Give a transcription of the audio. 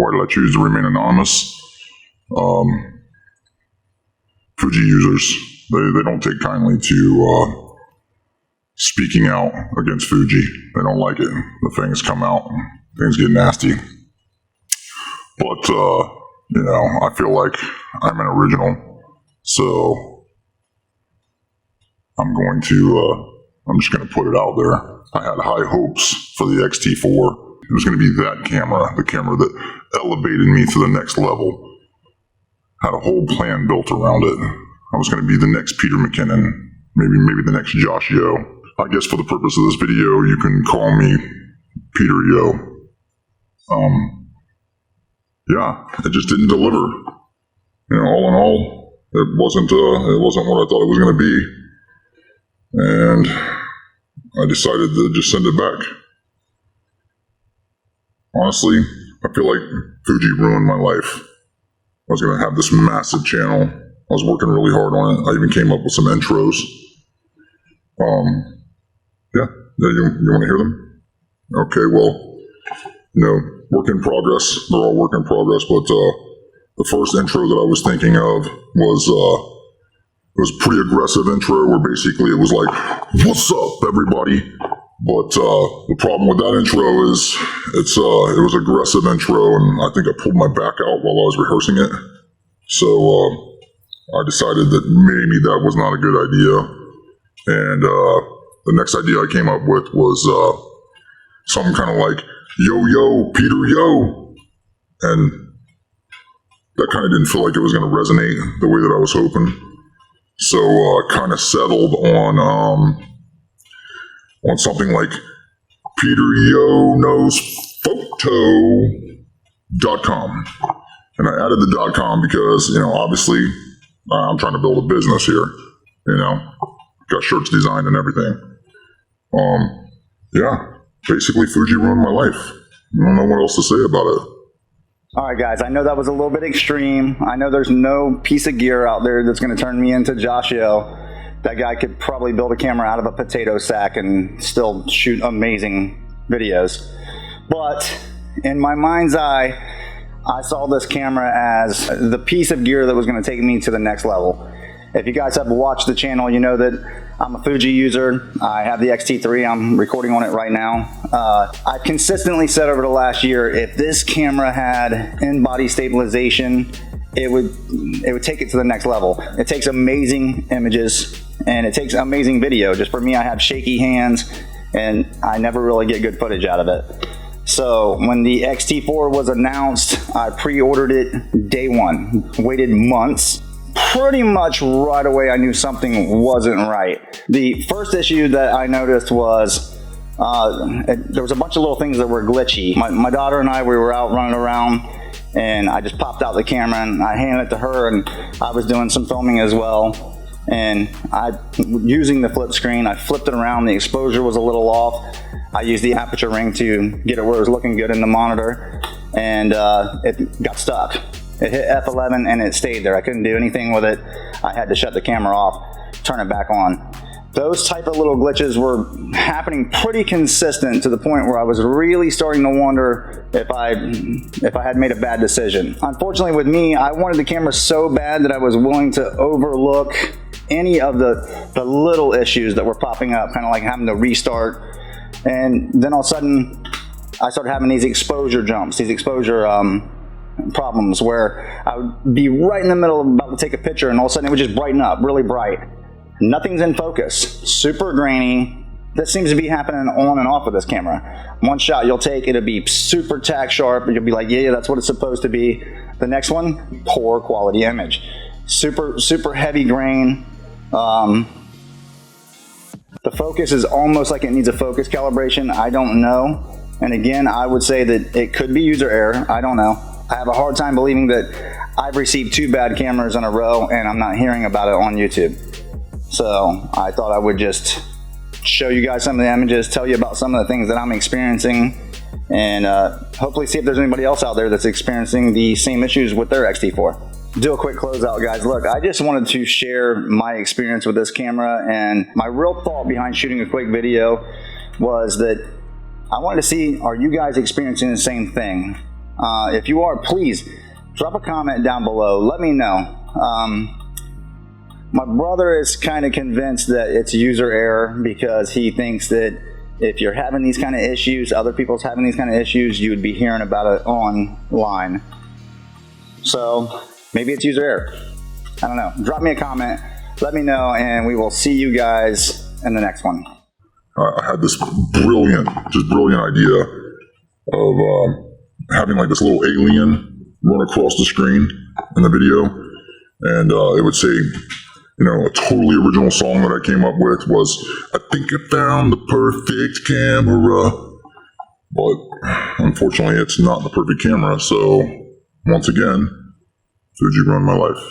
why did I choose to remain anonymous? Fuji users, they don't take kindly to speaking out against Fuji. They don't like it. The things come out, things get nasty. But, you know, I feel like I'm an original, so I'm just going to put it out there. I had high hopes for the X-T4. It was going to be that camera, the camera that elevated me to the next level. Had a whole plan built around it. I was going to be the next Peter McKinnon, maybe the next Josh Yo. I guess for the purpose of this video, you can call me Peter Yo. Yeah, it just didn't deliver. You know, all in all, it wasn't what I thought it was going to be. And I decided to just send it back. Honestly, I feel like Fuji ruined my life. I was going to have this massive channel. I was working really hard on it. I even came up with some intros. Yeah, you want to hear them? Okay, well, you know, work in progress. They're all work in progress, but the first intro that I was thinking of was it was a pretty aggressive intro where basically it was like, "What's up, everybody?" But the problem with that intro is it was an aggressive intro, and I think I pulled my back out while I was rehearsing it. So I decided that maybe that was not a good idea. And the next idea I came up with was something kind of like, "Yo, yo, Peter, yo." And that kind of didn't feel like it was going to resonate the way that I was hoping. So kind of settled on something like Peter Yo Knows Photo.com. And I added the .com because, you know, obviously I'm trying to build a business here, you know, got shirts designed and everything. Yeah, basically Fuji ruined my life. I don't know what else to say about it. All right, guys, I know that was a little bit extreme. I know there's no piece of gear out there that's going to turn me into Josh Yo. That guy could probably build a camera out of a potato sack and still shoot amazing videos. But in my mind's eye, I saw this camera as the piece of gear that was going to take me to the next level. If you guys have watched the channel, you know that I'm a Fuji user. I have the X-T3. I'm recording on it right now. I've consistently said over the last year, if this camera had in-body stabilization, it would take it to the next level. It takes amazing images and it takes amazing video. Just for me, I have shaky hands and I never really get good footage out of it. So when the X-T4 was announced, I pre-ordered it day one, waited months. Pretty much right away I knew something wasn't right. The first issue that I noticed was there was a bunch of little things that were glitchy. My daughter and I, we were out running around and I just popped out the camera and I handed it to her, and I was doing some filming as well. And using the flip screen, I flipped it around, the exposure was a little off. I used the aperture ring to get it where it was looking good in the monitor, and it got stuck. It hit F11 and it stayed there. I couldn't do anything with it. I had to shut the camera off, turn it back on. Those type of little glitches were happening pretty consistent to the point where I was really starting to wonder if I had made a bad decision. Unfortunately with me, I wanted the camera so bad that I was willing to overlook any of the little issues that were popping up, kind of like having to restart. And then all of a sudden, I started having these exposure jumps, these exposure problems where I would be right in the middle of about to take a picture and all of a sudden it would just brighten up really bright. Nothing's in focus, super grainy. This seems to be happening on and off with this camera. One shot you'll take, it'll be super tack sharp and you'll be like, yeah, that's what it's supposed to be. The next one, poor quality image. Super heavy grain. The focus is almost like it needs a focus calibration. I don't know. And again, I would say that it could be user error. I don't know. I have a hard time believing that I've received 2 bad cameras in a row and I'm not hearing about it on YouTube. So I thought I would just show you guys some of the images, tell you about some of the things that I'm experiencing, and hopefully see if there's anybody else out there that's experiencing the same issues with their X-T4. Do a quick closeout, guys. Look, I just wanted to share my experience with this camera, and my real thought behind shooting a quick video was that I wanted to see, are you guys experiencing the same thing? If you are, please drop a comment down below. Let me know. My brother is kind of convinced that it's user error because he thinks that if you're having these kind of issues, other people's having these kind of issues, you would be hearing about it online. So maybe it's user error. I don't know. Drop me a comment. Let me know, and we will see you guys in the next one. I had this brilliant idea of having like this little alien run across the screen in the video, and it would say, you know, a totally original song that I came up with was, I think I found the perfect camera. But unfortunately, it's not the perfect camera, so once again, Fuji ruined my life.